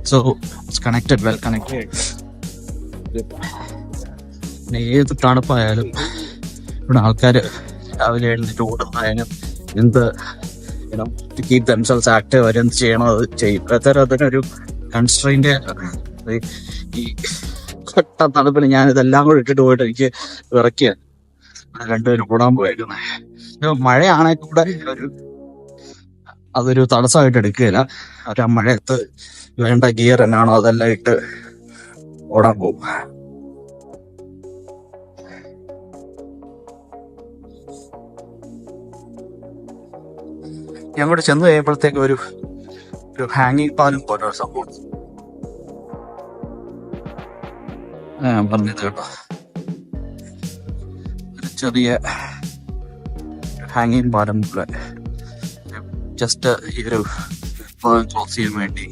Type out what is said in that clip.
So it's connected, well connected. പിന്നെ ഏത് തണുപ്പായാലും ഇവിടെ ആൾക്കാർ രാവിലെ എഴുന്നേറ്റ് ഓടുന്നതിനും എന്ത് ടു കീപ് ദംസെൽസ് ആക്റ്റീവ് അവരെന്ത് ചെയ്യണോ അത് ചെയ്യും. അതിനൊരു കൺസ്ട്രെയിൻ്റ്. ഈ കട്ട തണുപ്പിന് ഞാനിതെല്ലാം കൂടെ ഇട്ടിട്ട് പോയിട്ട് എനിക്ക് വിറയ്ക്കുക. രണ്ടുപേരും ഓടാൻ പോയേക്കുന്നത്. മഴയാണെങ്കിൽ കൂടെ അതൊരു തടസ്സമായിട്ട് എടുക്കുകയില്ല. അവർ ആ മഴയത്ത് വേണ്ട ഗിയർ എന്നാണോ അതെല്ലാം ഇട്ട് ഓടാൻ പോകും. ഞാൻ കൂടെ ചെന്ന് കഴിയുമ്പോഴത്തേക്ക് ഒരു ഹാങ്ങിങ് പാലും പോലെ ഒരു സംഭവം ഞാൻ പറഞ്ഞത് കേട്ടോ. ഒരു ചെറിയ ഹാങ്ങിങ് പാലം പോലെ ജസ്റ്റ് ഈ ഒരു ക്ലോസ് ചെയ്യാൻ വേണ്ടി